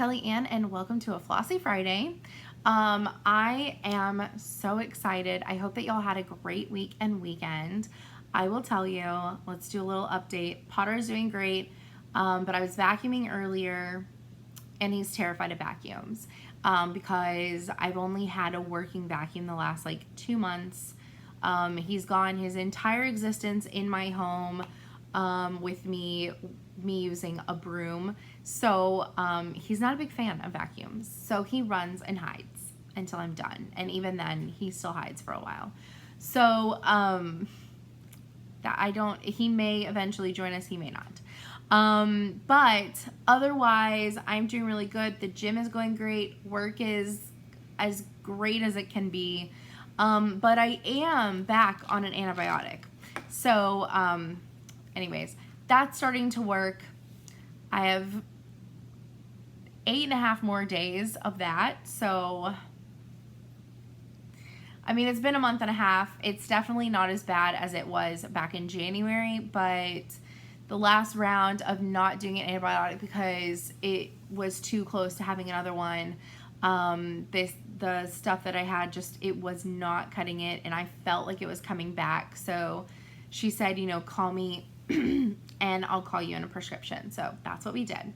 Kelly Ann, and welcome to a Flossy Friday. I am so excited. I hope that y'all had a great week and weekend. I will tell you, let's do a little update. Potter's doing great, but I was vacuuming earlier, and he's terrified of vacuums because I've only had a working vacuum the last like 2 months. He's gone his entire existence in my home with me using a broom. So he's not a big fan of vacuums. So he runs and hides until I'm done. And even then, he still hides for a while. So he may eventually join us, he may not. But otherwise, I'm doing really good. The gym is going great. Work is as great as it can be. But I am back on an antibiotic. So, anyways, that's starting to work. I have 8.5 more days of that. So, I mean, it's been a month and a half. It's definitely not as bad as it was back in January, but the last round of not doing an antibiotic because it was too close to having another one, the stuff that I had it was not cutting it, and I felt like it was coming back. So she said, call me and I'll call you in a prescription. So that's what we did.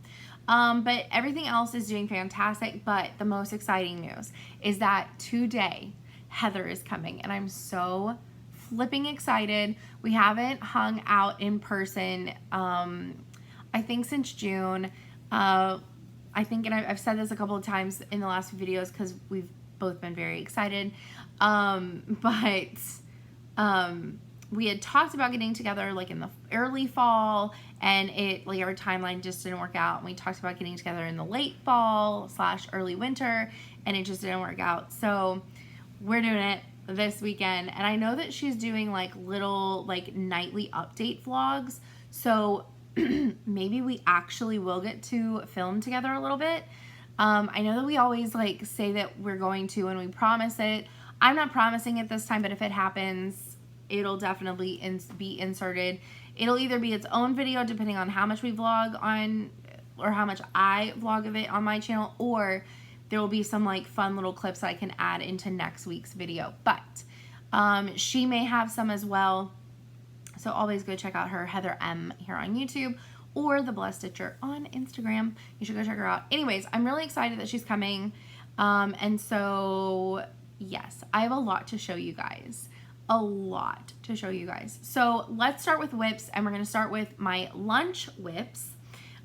But everything else is doing fantastic. But the most exciting news is that today Heather is coming, and I'm so flipping excited. We haven't hung out in person, I think since June. I think, and I've said this a couple of times in the last few videos because we've both been very excited. But we had talked about getting together like in the early fall, and our timeline just didn't work out. And we talked about getting together in the late fall / early winter, and it just didn't work out. So we're doing it this weekend, and I know that she's doing like little nightly update vlogs. So maybe we actually will get to film together a little bit. I know that we always say that we're going to, and we promise it. I'm not promising it this time, but if it happens, it'll definitely be inserted. It'll either be its own video depending on how much we vlog on, or how much I vlog of it on my channel, or there will be some fun little clips that I can add into next week's video. But she may have some as well. So always go check out her, Heather M, here on YouTube, or the Blessed Stitcher on Instagram. You should go check her out. Anyways, I'm really excited that she's coming. And so, yes, I have a lot to show you guys. A lot to show you guys. So let's start with whips, and we're going to start with my lunch whips.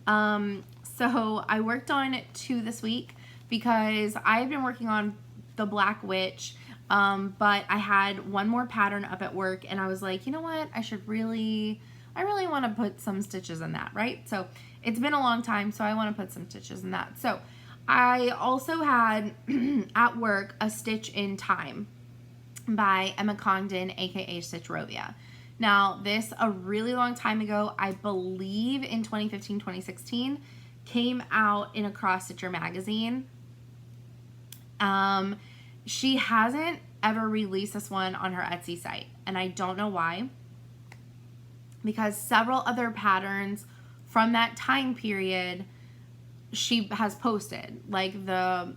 So I worked on 2 this week because I've been working on the Black Witch. But I had one more pattern up at work, and I was like, you know what? I really want to put some stitches in that, right? So it's been a long time, so I want to put some stitches in that. So I also had at work a Stitch in Time by Emma Congdon, aka Stitchrovia. Now, this a really long time ago, I believe in 2015, 2016, came out in a Cross Stitcher magazine. She hasn't ever released this one on her Etsy site, and I don't know why, because several other patterns from that time period she has posted, like the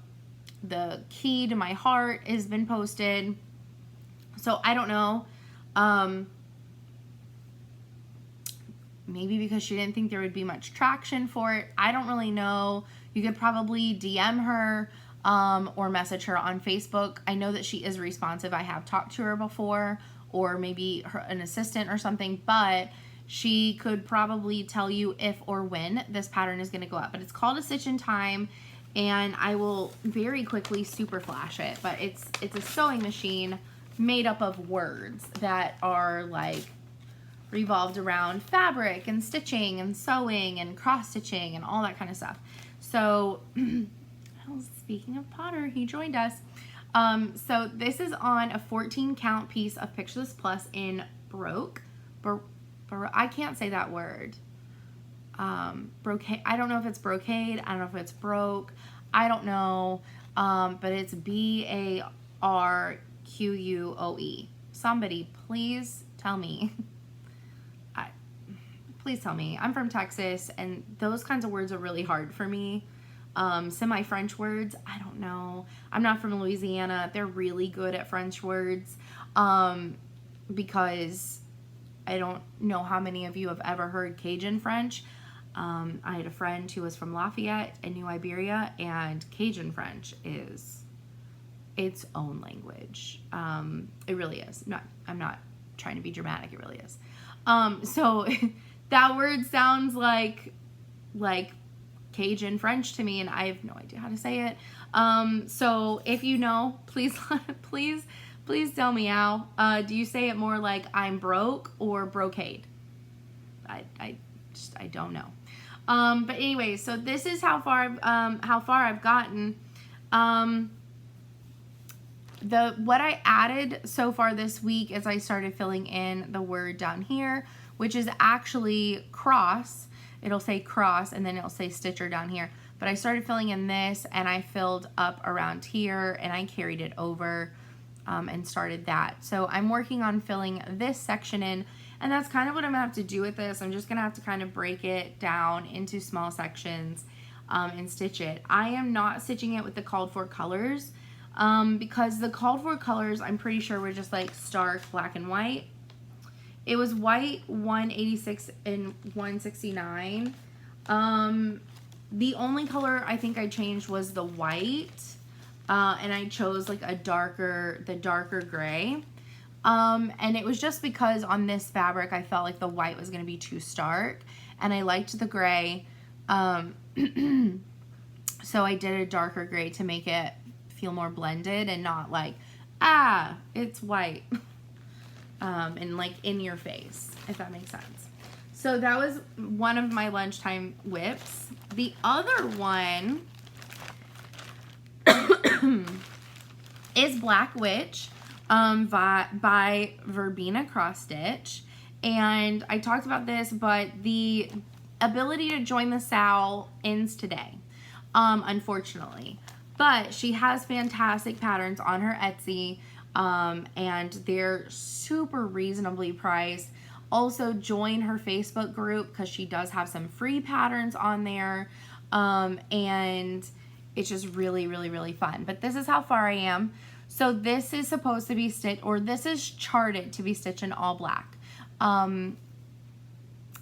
Key to My Heart has been posted. So I don't know, maybe because she didn't think there would be much traction for it. I don't really know. You could probably DM her or message her on Facebook. I know that she is responsive. I have talked to her before, or maybe an assistant or something, but she could probably tell you if or when this pattern is going to go up. But it's called A Stitch in Time, and I will very quickly super flash it. But it's a sewing machine made up of words that are revolved around fabric and stitching and sewing and cross stitching and all that kind of stuff. So speaking of Potter, he joined us. So this is on a 14 count piece of Picture This Plus in I can't say that word. Brocade. I don't know if it's brocade. I don't know if it's broke. I don't know. But it's BARQUOE. Somebody please tell me. Please tell me. I'm from Texas, and those kinds of words are really hard for me. semi-French words. I don't know. I'm not from Louisiana. They're really good at French words, because I don't know how many of you have ever heard Cajun French. I had a friend who was from Lafayette in New Iberia, and Cajun French is its own language. It really is. I'm not trying to be dramatic. It really is. So that word sounds like Cajun French to me, and I have no idea how to say it. So if you know, please tell me how. Do you say it more like I'm broke or brocade? I don't know. But anyway, so this is how far I've gotten. What I added so far this week is I started filling in the word down here, which is actually cross. It'll say cross, and then it'll say stitcher down here. But I started filling in this, and I filled up around here, and I carried it over and started that. So I'm working on filling this section in, and that's kind of what I'm gonna have to do with this. I'm just gonna have to kind of break it down into small sections and stitch it. I am not stitching it with the called for colors because the called for colors, I'm pretty sure, were just like stark black and white. It was white 186 and 169. The only color I think I changed was the white, and I chose like the darker gray. And it was just because on this fabric I felt like the white was gonna be too stark, and I liked the gray. So I did a darker gray to make it feel more blended and not like, it's white. And like in your face, if that makes sense. So that was one of my lunchtime whips. The other one is Black Witch by Verbena Cross Stitch. And I talked about this, but the ability to join the SAL ends today, unfortunately. But she has fantastic patterns on her Etsy, and they're super reasonably priced. Also, join her Facebook group because she does have some free patterns on there, and it's just really, really, really fun. But this is how far I am. So this is supposed to be stitched, or this is charted to be stitched in all black. And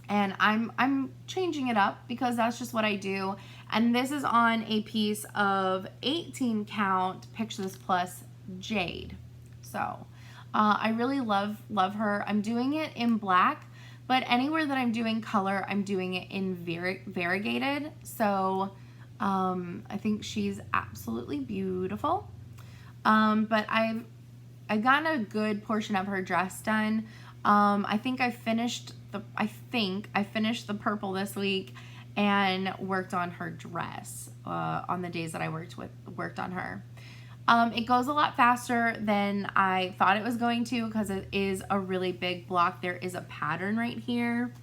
I'm changing it up because that's just what I do. And this is on a piece of 18 count Picture This Plus Jade. So I really love her. I'm doing it in black, but anywhere that I'm doing color, I'm doing it in variegated. So I think she's absolutely beautiful. But I've gotten a good portion of her dress done. I think I finished the purple this week and worked on her dress on the days that I worked on her. It goes a lot faster than I thought it was going to because it is a really big block. There is a pattern right here.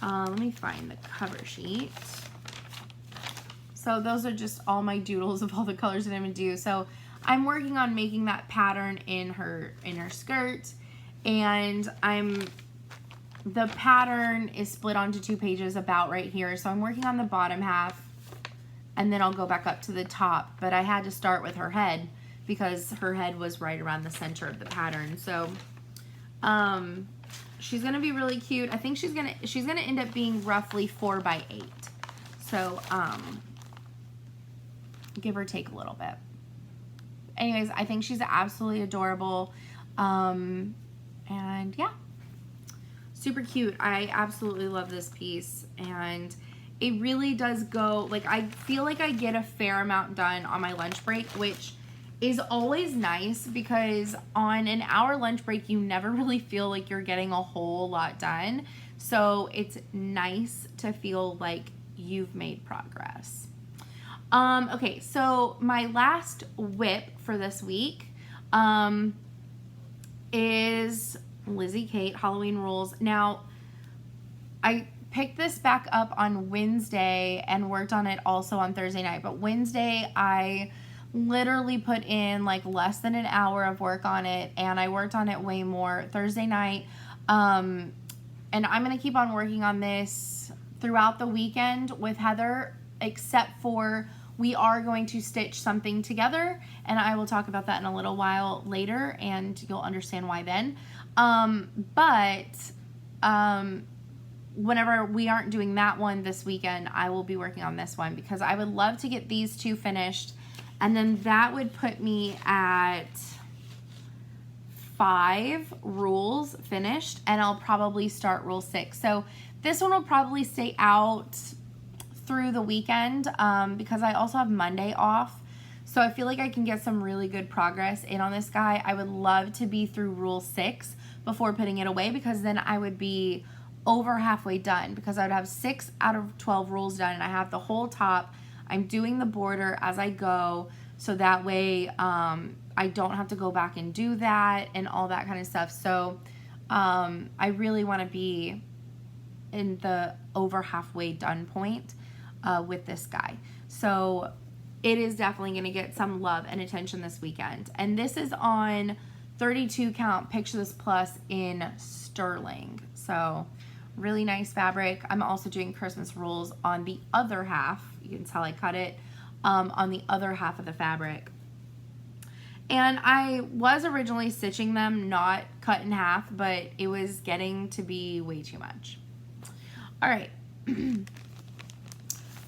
Let me find the cover sheet. So those are just all my doodles of all the colors that I'm gonna do. So I'm working on making that pattern in her skirt, and the pattern is split onto 2 pages about right here. So I'm working on the bottom half, and then I'll go back up to the top. But I had to start with her head because her head was right around the center of the pattern. So she's gonna be really cute. I think she's gonna end up being roughly 4 by 8. So give or take a little bit. Anyways, I think she's absolutely adorable. And yeah, super cute. I absolutely love this piece, and it really does go, like, I feel like I get a fair amount done on my lunch break, which is always nice because on an hour lunch break, you never really feel like you're getting a whole lot done. So it's nice to feel like you've made progress. Okay, so my last whip for this week is Lizzie Kate Halloween Rules. Now, I picked this back up on Wednesday and worked on it also on Thursday night, but Wednesday I literally put in like less than an hour of work on it, and I worked on it way more Thursday night. And I'm gonna keep on working on this throughout the weekend with Heather, except for we are going to stitch something together, and I will talk about that in a little while later, and you'll understand why then. Whenever we aren't doing that one this weekend, I will be working on this one because I would love to get these two finished, and then that would put me at 5 rules finished, and I'll probably start rule 6. So this one will probably stay out through the weekend because I also have Monday off. So I feel like I can get some really good progress in on this guy. I would love to be through rule 6 before putting it away, because then I would be over halfway done, because I would have 6 out of 12 rules done, and I have the whole top. I'm doing the border as I go, so that way I don't have to go back and do that and all that kind of stuff. So I really want to be in the over halfway done point with this guy. So it is definitely going to get some love and attention this weekend. And this is on 32 count Picture This Plus in sterling. So really nice fabric. I'm also doing Christmas rules on the other half. You can tell I cut it on the other half of the fabric. And I was originally stitching them not cut in half, but it was getting to be way too much. All right.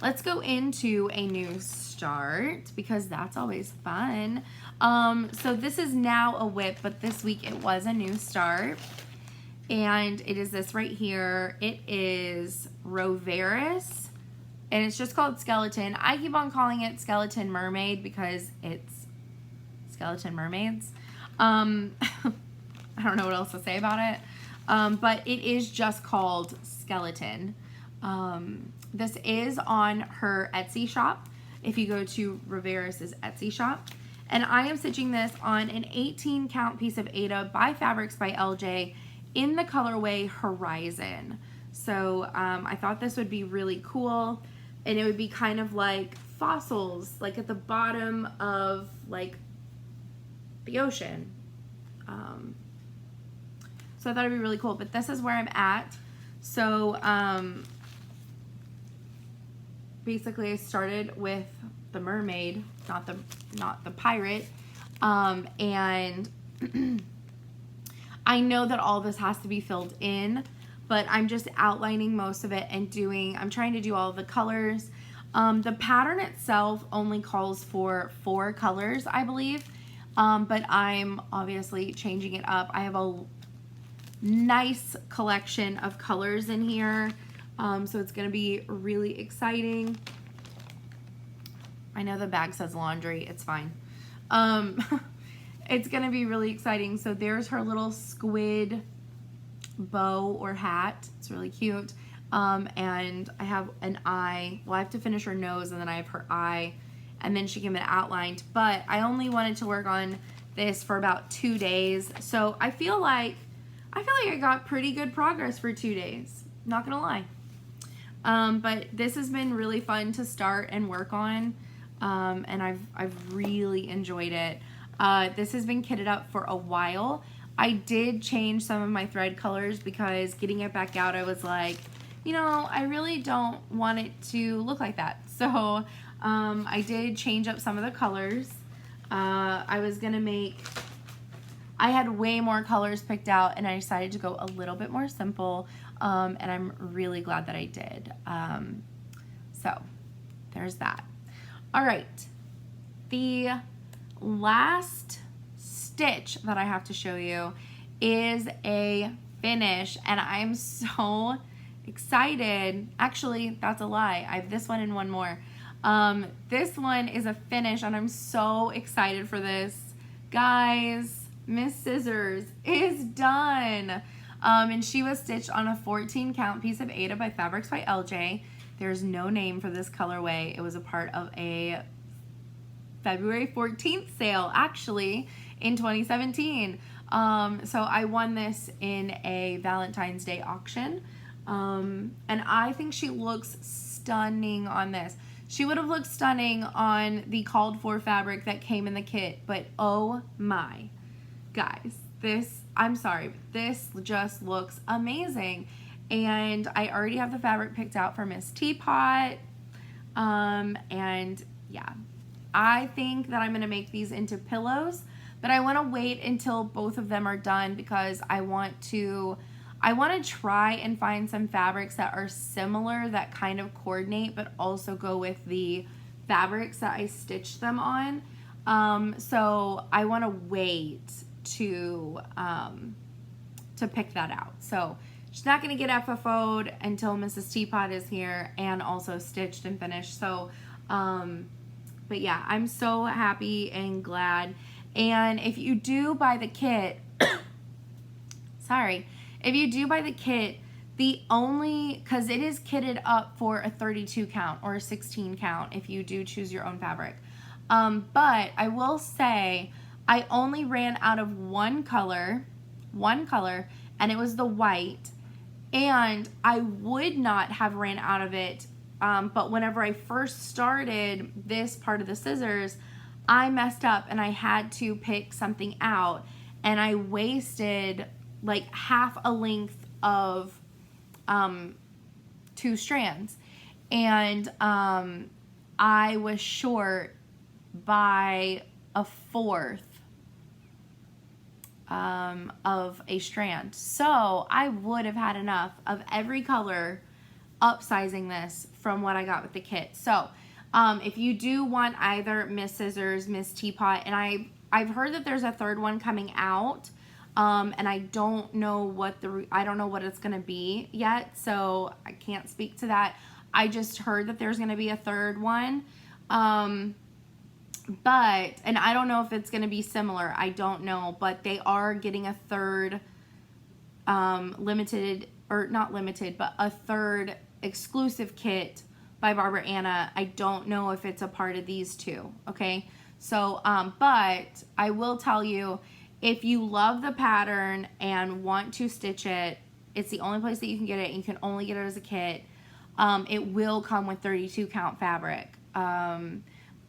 Let's go into a new start because that's always fun. So this is now a whip, but this week it was a new start. And it is this right here. It is Roveris, and it's just called Skeleton. I keep on calling it Skeleton Mermaid because it's skeleton mermaids. I don't know what else to say about it. But it is just called Skeleton. This is on her Etsy shop. If you go to Roveris' Etsy shop. And I am stitching this on an 18 count piece of Aida by Fabrics by LJ in the colorway Horizon. So I thought this would be really cool, and it would be kind of like fossils, like at the bottom of like the ocean. So I thought it'd be really cool, but this is where I'm at. So basically I started with the mermaid, not the pirate, and I know that all this has to be filled in, but I'm just outlining most of it and I'm trying to do all the colors. The pattern itself only calls for 4 colors, I believe, but I'm obviously changing it up. I have a nice collection of colors in here, so it's gonna be really exciting. I know the bag says laundry, it's fine. It's gonna be really exciting. So there's her little squid bow or hat. It's really cute. And I have an eye. Well, I have to finish her nose, and then I have her eye, and then she can be outlined. But I only wanted to work on this for about 2 days. So I feel like I got pretty good progress for 2 days. Not gonna lie. But this has been really fun to start and work on. And I've really enjoyed it. This has been kitted up for a while. I did change some of my thread colors because getting it back out, I was like, you know, I really don't want it to look like that. So I did change up some of the colors. I had way more colors picked out, and I decided to go a little bit more simple, and I'm really glad that I did. So there's that. All right, the last stitch that I have to show you is a finish, and I'm so excited. Actually, that's a lie. I have this one and one more. This one is a finish, and I'm so excited for this. Guys, Miss Scissors is done. And she was stitched on a 14 count piece of Aida by Fabrics by LJ. There's no name for this colorway. It was a part of a February 14th sale, actually, in 2017. So I won this in a Valentine's Day auction. And I think she looks stunning on this. She would have looked stunning on the called for fabric that came in the kit, but oh my, guys, I'm sorry, but this just looks amazing. And I already have the fabric picked out for Miss Teapot. And yeah. I think that I'm going to make these into pillows, but I want to wait until both of them are done because I want to try and find some fabrics that are similar that kind of coordinate, but also go with the fabrics that I stitched them on. So I want to wait to pick that out. So she's not going to get FFO'd until Mrs. Teapot is here and also stitched and finished. So, but yeah, I'm so happy and glad. And if you do buy the kit, if you do buy the kit, because it is kitted up for a 32 count or a 16 count if you do choose your own fabric. But I will say I only ran out of one color, and it was the white. And I would not have ran out of it, but whenever I first started this part of the scissors, I messed up and I had to pick something out, and I wasted like half a length of 2 strands, and I was short by a fourth of a strand. So I would have had enough of every color upsizing this from what I got with the kit. So if you do want either Miss Scissors, Miss Teapot, and I've heard that there's a third one coming out, and I don't know what it's gonna be yet, so I can't speak to that. I just heard that there's gonna be a third one, and I don't know if it's gonna be similar. I don't know, but they are getting a third limited, or not limited, but a third exclusive kit by Barbara Anna. I don't know if it's a part of these two, okay? So, but I will tell you, if you love the pattern and want to stitch it, it's the only place that you can get it. You can only get it as a kit. It will come with 32 count fabric.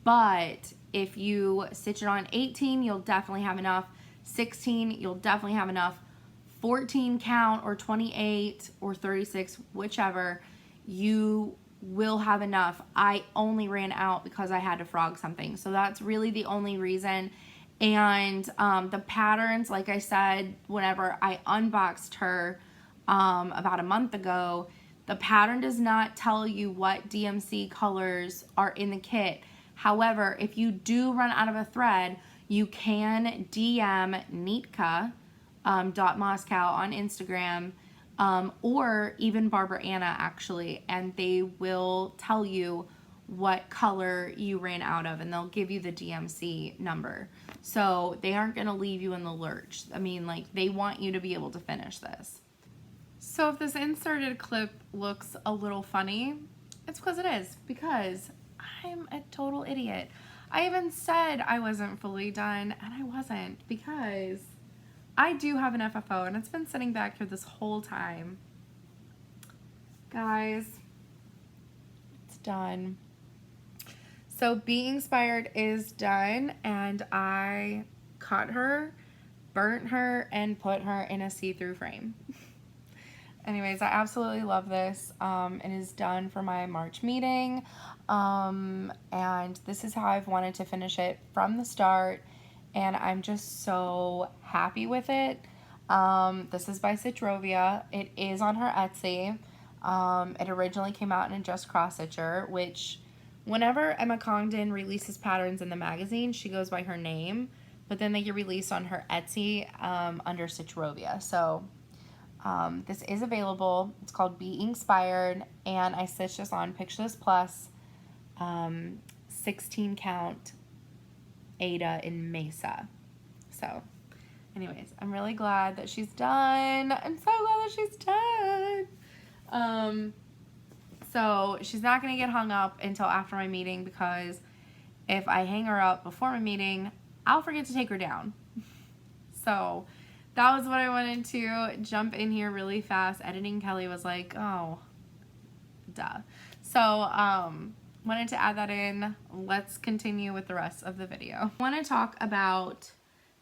But if you stitch it on 18, you'll definitely have enough. 16, you'll definitely have enough. 14 count or 28 or 36, whichever, you will have enough. I only ran out because I had to frog something. So that's really the only reason. And the patterns, like I said, whenever I unboxed her about a month ago, the pattern does not tell you what DMC colors are in the kit. However, if you do run out of a thread, you can DM Nitka .Moscow on Instagram, or even Barbara Anna actually, and they will tell you what color you ran out of, and they'll give you the DMC number. So they aren't going to leave you in the lurch. I mean, like, they want you to be able to finish this. So if this inserted clip looks a little funny, it's because it is, because I'm a total idiot. I even said I wasn't fully done, and I wasn't, because I do have an FFO, and it's been sitting back here this whole time. Guys, it's done. So Be Inspired is done, and I cut her, burnt her, and put her in a see-through frame. Anyways, I absolutely love this. It is done for my March meeting, and this is how I've wanted to finish it from the start, and I'm just so happy with it. This is by s5e. It is on her Etsy. It originally came out in a Just Cross Stitcher, which whenever Emma Congdon releases patterns in the magazine, she goes by her name, but then they get released on her Etsy under s5e. So this is available. It's called Be Inspired, and I stitched this on Picture This Plus 16 count Ada in Mesa. So anyways, I'm really glad that she's done. I'm so glad that she's done. So she's not going to get hung up until after my meeting, because if I hang her up before my meeting, I'll forget to take her down. So that was what I wanted to jump in here really fast. Editing Kelli was like, oh, duh. So wanted to add that in. Let's continue with the rest of the video. I want to talk about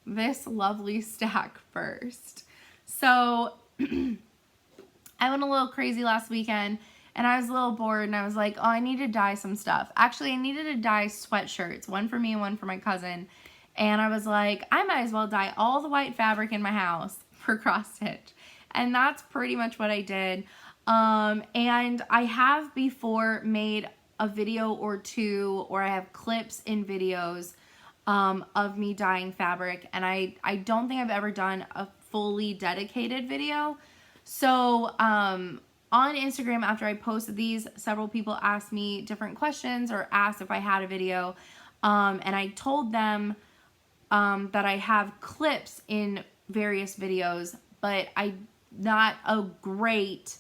this lovely stack first. So I went a little crazy last weekend, and I was a little bored, and I was like, oh, I need to dye some stuff. Actually, I needed to dye sweatshirts, one for me and one for my cousin. And I was like, I might as well dye all the white fabric in my house for cross stitch. And that's pretty much what I did. And I have before made a video or two, or I have clips in videos of me dyeing fabric. And I don't think I've ever done a fully dedicated video. So on Instagram, after I posted these, several people asked me different questions or asked if I had a video. And I told them that I have clips in various videos, but not a great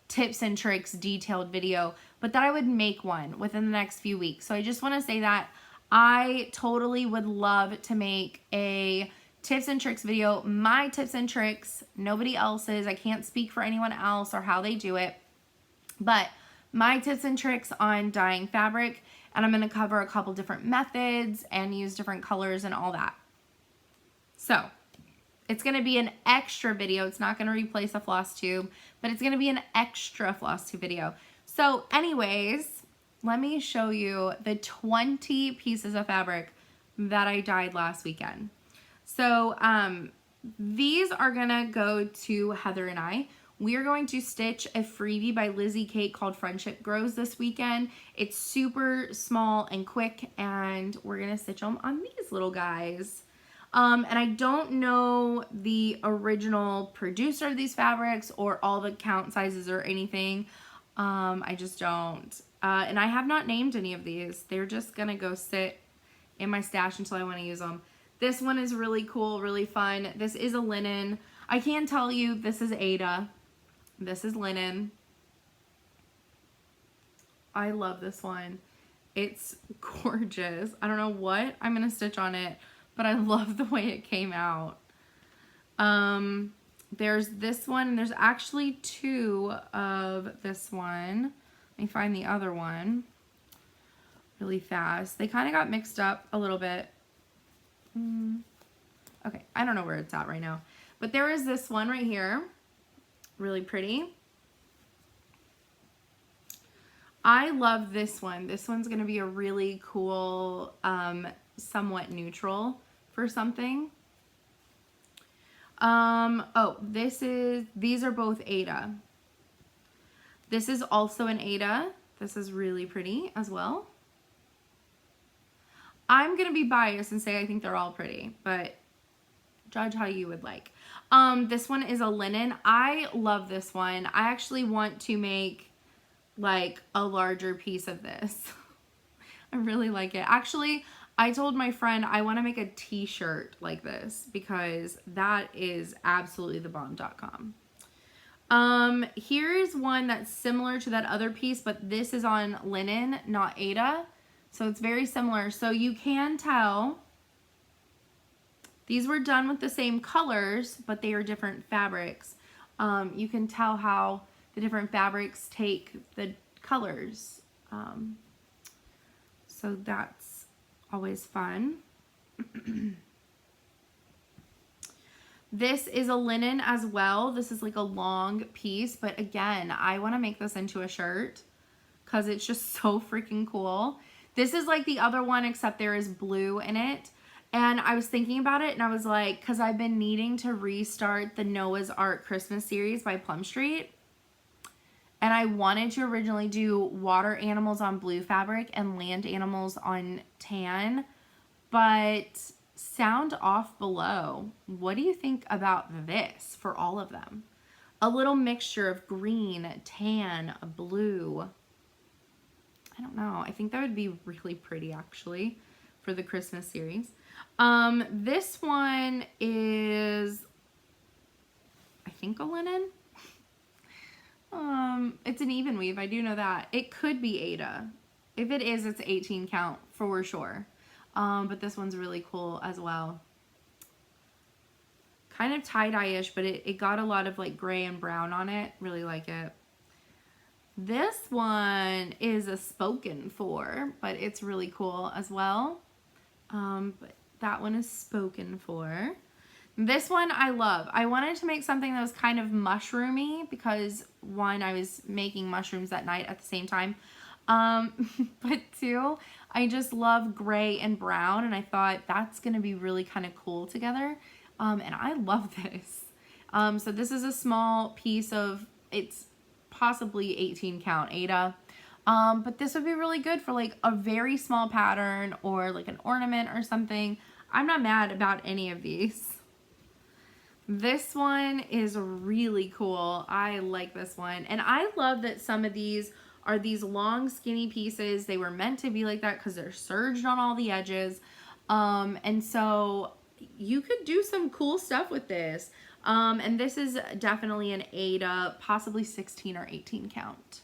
tips and tricks detailed video, but that I would make one within the next few weeks. So I just want to say that I totally would love to make a tips and tricks video, my tips and tricks, nobody else's. I can't speak for anyone else or how they do it, but my tips and tricks on dyeing fabric, and I'm going to cover a couple different methods and use different colors and all that. So it's going to be an extra video. It's not going to replace a FlossTube, but it's going to be an extra FlossTube video. So anyways, let me show you the 20 pieces of fabric that I dyed last weekend. So these are going to go to Heather and I. We are going to stitch a freebie by Lizzie Kate called Friendship Grows this weekend. It's super small and quick, and we're going to stitch them on these little guys. And I don't know the original producer of these fabrics or all the count sizes or anything. I just don't. And I have not named any of these. They're just going to go sit in my stash until I want to use them. This one is really cool, really fun. This is a linen. I can tell you this is Ada. This is linen. I love this one. It's gorgeous. I don't know what I'm going to stitch on it, but I love the way it came out. There's this one, and there's actually two of this one. Let me find the other one really fast. They kind of got mixed up a little bit. Okay, I don't know where it's at right now. But there is this one right here. Really pretty. I love this one. This one's going to be a really cool, somewhat neutral for something. Oh, these are both Ada. This is also an Ada. This is really pretty as well. I'm going to be biased and say I think they're all pretty, but judge how you would like. This one is a linen. I love this one. I actually want to make like a larger piece of this. I really like it. Actually, I told my friend I want to make a t-shirt like this because that is absolutely the bomb.com. Here's one that's similar to that other piece, but this is on linen, not Ada. So it's very similar. So you can tell these were done with the same colors, but they are different fabrics. You can tell how the different fabrics take the colors. So that's always fun. This is a linen as well. This is like a long piece, but again, I want to make this into a shirt because it's just so freaking cool. This is like the other one, except there is blue in it. And I was thinking about it, and I was like, because I've been needing to restart the Noah's Ark Christmas series by Plum Street. And I wanted to originally do water animals on blue fabric and land animals on tan, but sound off below. What do you think about this for all of them? A little mixture of green, tan, blue. I don't know. I think that would be really pretty actually for the Christmas series. This one is, I think, a linen. It's an even weave. I do know that. It could be Ada. If it is, it's 18 count for sure. But this one's really cool as well. Kind of tie-dye-ish, but it got a lot of like gray and brown on it. Really like it. This one is a spoken for, but it's really cool as well. But that one is spoken for. This one I love. I wanted to make something that was kind of mushroomy because one, I was making mushrooms that night at the same time. But two, I just love gray and brown, and I thought that's going to be really kind of cool together. And I love this. So this is a small piece of, it's possibly 18 count Aida. But this would be really good for like a very small pattern or like an ornament or something. I'm not mad about any of these. This one is really cool. I like this one. And I love that some of these are these long skinny pieces. They were meant to be like that because they're serged on all the edges. And so you could do some cool stuff with this. And this is definitely an Aida, possibly 16 or 18 count.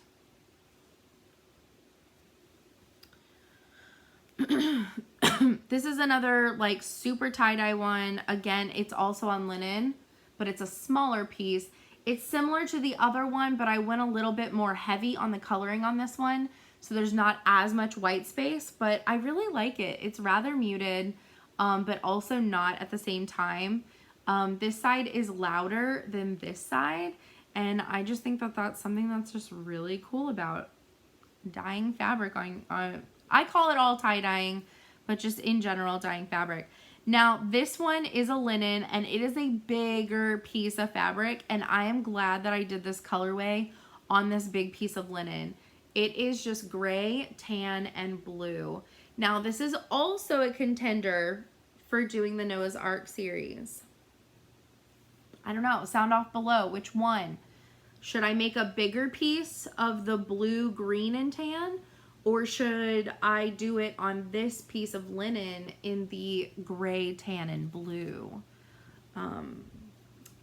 This is another like super tie-dye one. Again, it's also on linen, but it's a smaller piece. It's similar to the other one, but I went a little bit more heavy on the coloring on this one. So there's not as much white space, but I really like it. It's rather muted, but also not at the same time. This side is louder than this side. And I just think that that's something that's just really cool about dyeing fabric on I call it all tie-dyeing, but just in general dyeing fabric. Now, this one is a linen, and it is a bigger piece of fabric, and I am glad that I did this colorway on this big piece of linen. It is just gray, tan, and blue. Now, this is also a contender for doing the Noah's Ark series. I don't know, sound off below, which one? Should I make a bigger piece of the blue, green, and tan? Or should I do it on this piece of linen in the gray, tan, and blue?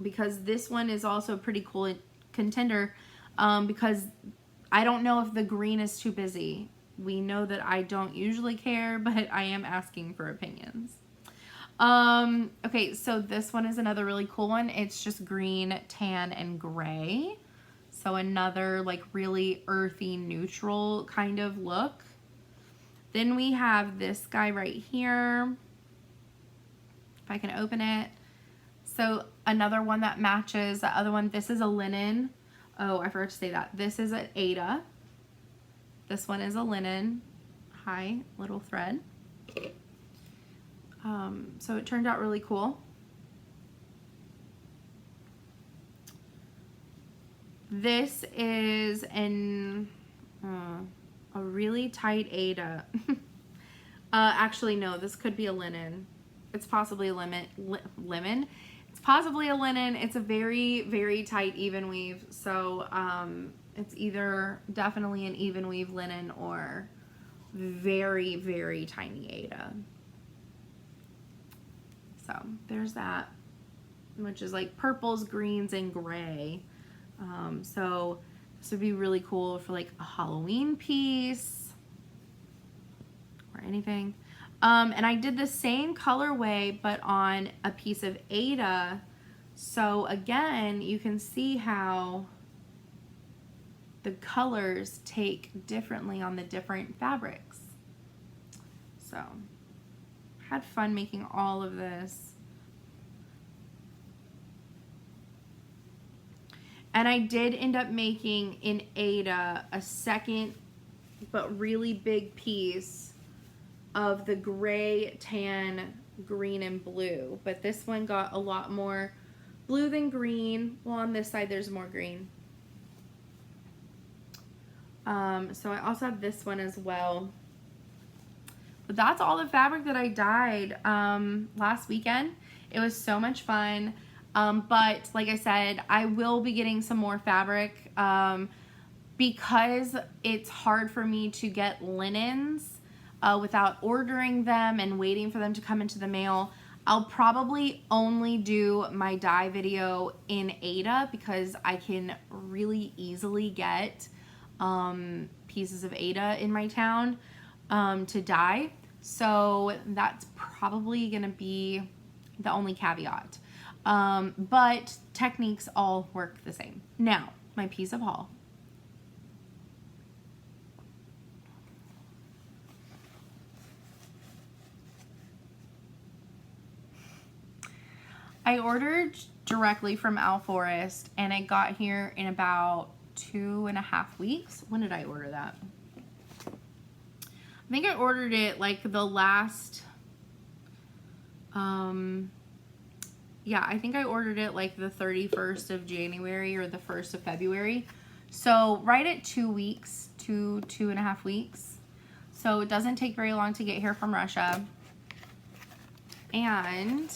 Because this one is also a pretty cool contender because I don't know if the green is too busy. We know that I don't usually care, but I am asking for opinions. Okay, so this one is another really cool one. It's just green, tan, and gray. So another like really earthy, neutral kind of look. Then we have this guy right here. If I can open it. So another one that matches the other one. This is a linen. Oh, I forgot to say that. This is an Aida. This one is a linen. Hi, little thread. So it turned out really cool. This is a really tight Aida. Actually, no, this could be a linen. It's possibly a lemon. It's possibly a linen. It's a very, very tight even weave. So it's either definitely an even weave linen or very, very tiny Aida. So there's that, which is like purples, greens, and gray. So this would be really cool for like a Halloween piece or anything. And I did the same colorway, but on a piece of Aida. So again, you can see how the colors take differently on the different fabrics. So had fun making all of this. And I did end up making in Aida a second but really big piece of the gray, tan, green, and blue. But this one got a lot more blue than green. Well, on this side there's more green. So I also have this one as well. But that's all the fabric that I dyed last weekend. It was so much fun. But like I said, I will be getting some more fabric because it's hard for me to get linens without ordering them and waiting for them to come into the mail. I'll probably only do my dye video in Aida because I can really easily get pieces of Aida in my town to dye. So that's probably going to be the only caveat. But techniques all work the same. Now, my piece of haul. I ordered directly from Al Forest, and it got here in about 2.5 weeks. When did I order that? I think I ordered it like the last, yeah, I think I ordered it like the 31st of January or the 1st of February. So right at 2 weeks, 2.5 weeks. So it doesn't take very long to get here from Russia. And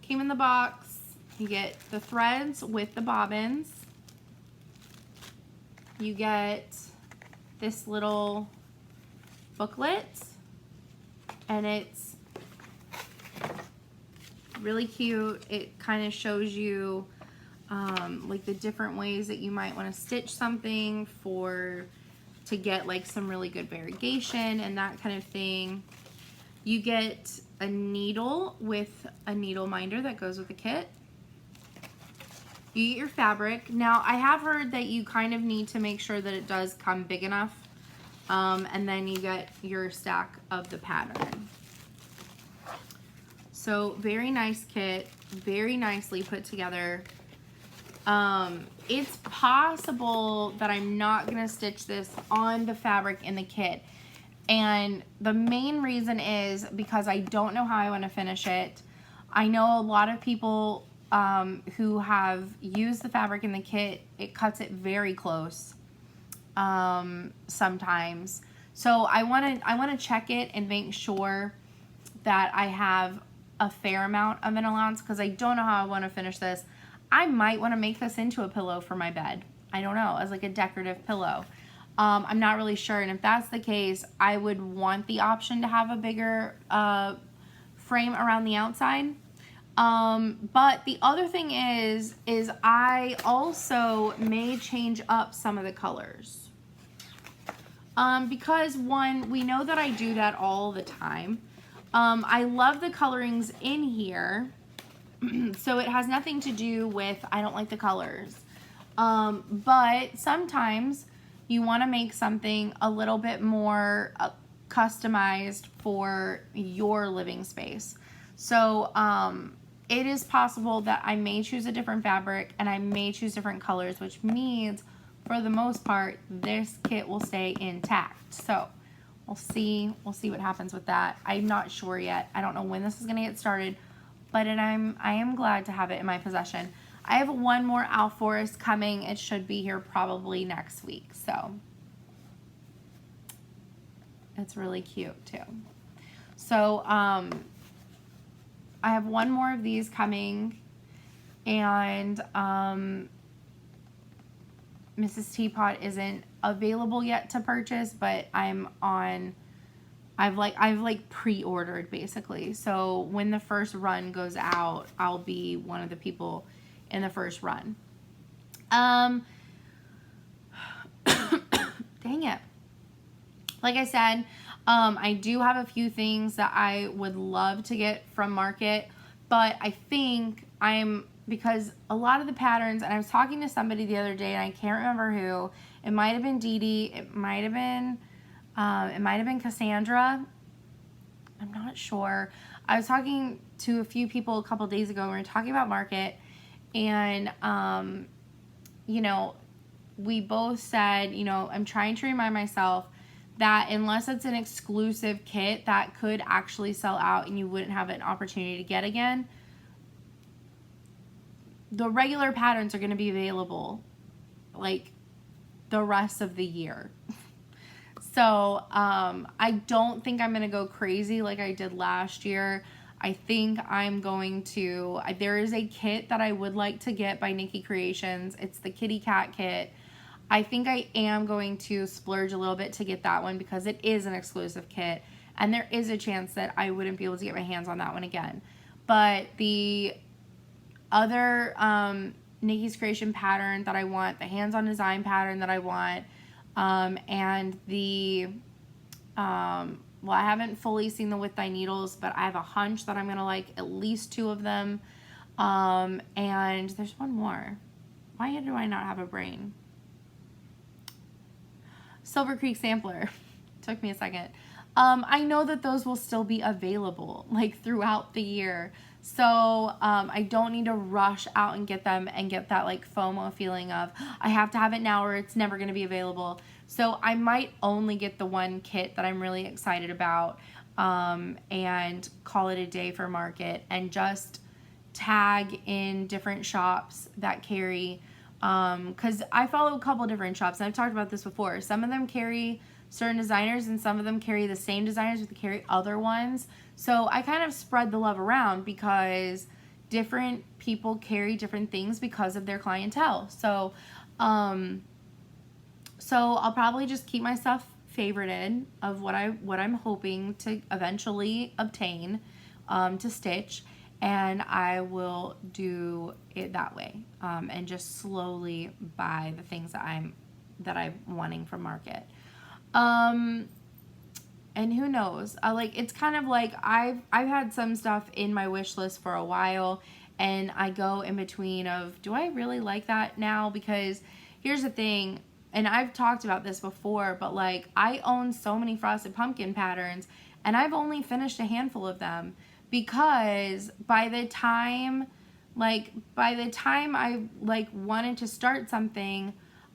came in the box. You get the threads with the bobbins. You get this little booklet, and it's really cute. It kind of shows you like the different ways that you might want to stitch something to get like some really good variegation and that kind of thing. You get a needle with a needle minder that goes with the kit. You get your fabric. Now, I have heard that you kind of need to make sure that it does come big enough. And then you get your stack of the pattern. So, very nice kit. Very nicely put together. It's possible that I'm not going to stitch this on the fabric in the kit. And the main reason is because I don't know how I want to finish it. I know a lot of people who have used the fabric in the kit, it cuts it very close sometimes. So I want to check it and make sure that I have a fair amount of an allowance, because I don't know how I want to finish this. I might want to make this into a pillow for my bed. I don't know, as like a decorative pillow. I'm not really sure, and if that's the case, I would want the option to have a bigger frame around the outside. But the other thing is I also may change up some of the colors. Because one, we know that I do that all the time. I love the colorings in here, so it has nothing to do with I don't like the colors. But sometimes you want to make something a little bit more customized for your living space. So it is possible that I may choose a different fabric and I may choose different colors, which means for the most part this kit will stay intact. So we'll see what happens with that. I'm not sure yet. I don't know when this is going to get started, but I am glad to have it in my possession. I have one more Al Forest coming. It should be here probably next week. So it's really cute too. So I have one more of these coming, and Mrs. Teapot isn't available yet to purchase, but I've pre-ordered basically. So when the first run goes out, I'll be one of the people in the first run. Dang it. Like I said, I do have a few things that I would love to get from Market, but I think because a lot of the patterns, and I was talking to somebody the other day, and I can't remember who. It might have been Dee Dee. It might have been Cassandra. I'm not sure. I was talking to a few people a couple days ago, and we were talking about Market, and you know, we both said, you know, I'm trying to remind myself that unless it's an exclusive kit that could actually sell out and you wouldn't have an opportunity to get again, the regular patterns are going to be available like the rest of the year. So I don't think I'm going to go crazy like I did last year. I think I'm going to, there is a kit that I would like to get by Nikki Creations. It's the Kitty Cat kit. I think I am going to splurge a little bit to get that one because it is an exclusive kit, and there is a chance that I wouldn't be able to get my hands on that one again. But the other Nikki's Creation pattern that I want, the hands-on design pattern that I want, and the well, I haven't fully seen the With Thy Needles, but I have a hunch that I'm going to like at least 2 of them. And there's one more. Why do I not have a brain? Silver Creek Sampler. Took me a second. I know that those will still be available like throughout the year. So I don't need to rush out and get them and get that like FOMO feeling of I have to have it now or it's never going to be available. So I might only get the one kit that I'm really excited about and call it a day for market and just tag in different shops that carry, because I follow a couple different shops and I've talked about this before. Some of them carry certain designers and some of them carry the same designers but they carry other ones. So I kind of spread the love around because different people carry different things because of their clientele. So I'll probably just keep my stuff favorited of what I'm hoping to eventually obtain to stitch, and I will do it that way and just slowly buy the things that I'm wanting from market. And who knows, it's kind of like I've had some stuff in my wish list for a while and I go in between of, do I really like that now? Because here's the thing, and I've talked about this before, but like I own so many frosted pumpkin patterns and I've only finished a handful of them because by the time I like wanted to start something,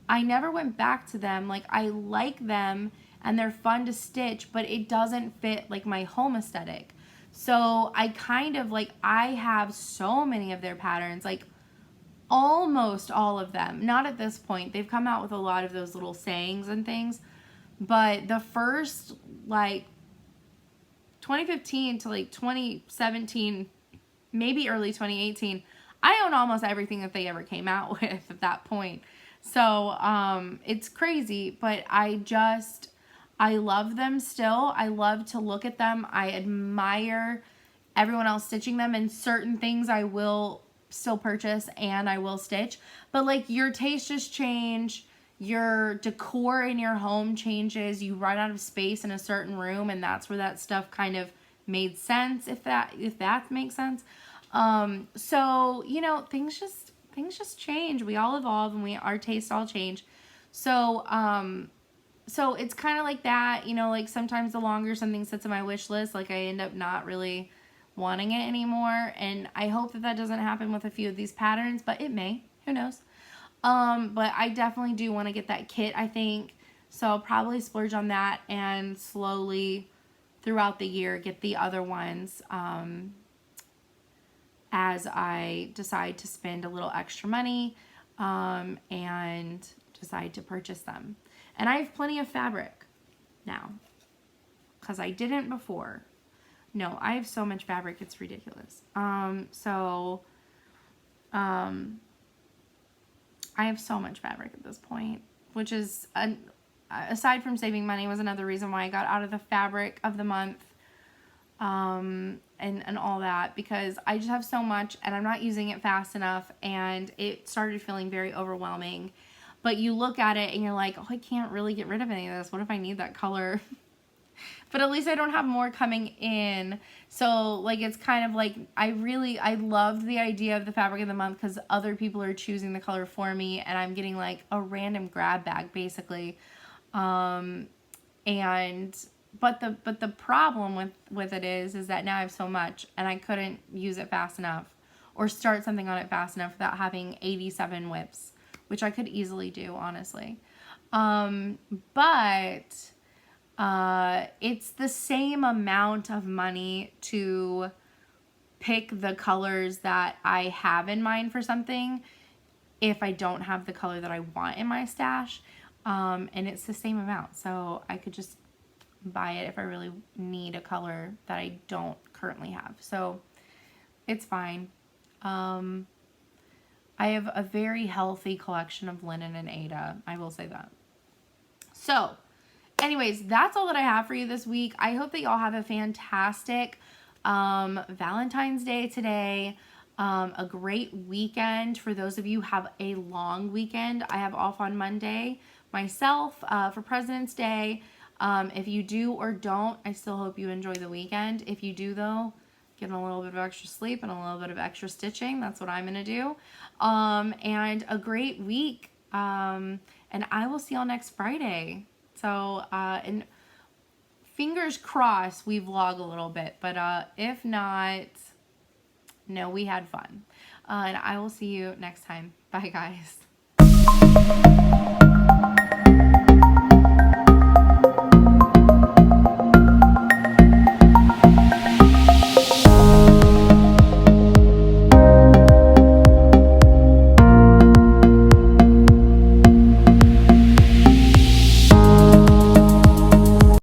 I never went back to them. Like I like them and they're fun to stitch, but it doesn't fit like my home aesthetic. So I kind of like, I have so many of their patterns, like almost all of them. Not at this point. They've come out with a lot of those little sayings and things, but the first like 2015 to like 2017, maybe early 2018, I own almost everything that they ever came out with at that point. So it's crazy, but I love them still. I love to look at them. I admire everyone else stitching them, and certain things I will still purchase and I will stitch. But like your taste just change, your decor in your home changes, you run out of space in a certain room, and that's where that stuff kind of made sense, if that makes sense. So, you know, things just change. We all evolve and our tastes all change. So it's kind of like that, you know, like sometimes the longer something sits on my wish list, like I end up not really wanting it anymore. And I hope that doesn't happen with a few of these patterns, but it may, who knows? But I definitely do want to get that kit, I think. So I'll probably splurge on that and slowly throughout the year get the other ones, as I decide to spend a little extra money, and decide to purchase them. And I have plenty of fabric now, because I didn't before. No, I have so much fabric, it's ridiculous. I have so much fabric at this point, which is, aside from saving money, was another reason why I got out of the fabric of the month, and all that, because I just have so much and I'm not using it fast enough, and it started feeling very overwhelming. But you look at it and you're like, oh, I can't really get rid of any of this. What if I need that color? But at least I don't have more coming in. So like, it's kind of like, I loved the idea of the fabric of the month because other people are choosing the color for me and I'm getting like a random grab bag basically. But the problem with it is that now I have so much and I couldn't use it fast enough or start something on it fast enough without having 87 whips, which I could easily do, honestly. But it's the same amount of money to pick the colors that I have in mind for something if I don't have the color that I want in my stash. And it's the same amount. So I could just buy it if I really need a color that I don't currently have. So it's fine. I have a very healthy collection of linen and Aida. I will say that. So anyways, that's all that I have for you this week. I hope that y'all have a fantastic Valentine's Day today. A great weekend for those of you who have a long weekend. I have off on Monday myself for President's Day. If you do or don't, I still hope you enjoy the weekend. If you do, though, getting a little bit of extra sleep and a little bit of extra stitching. That's what I'm going to do. And a great week. And I will see y'all next Friday. So, and fingers crossed we vlog a little bit, but if not, no, we had fun. And I will see you next time. Bye, guys.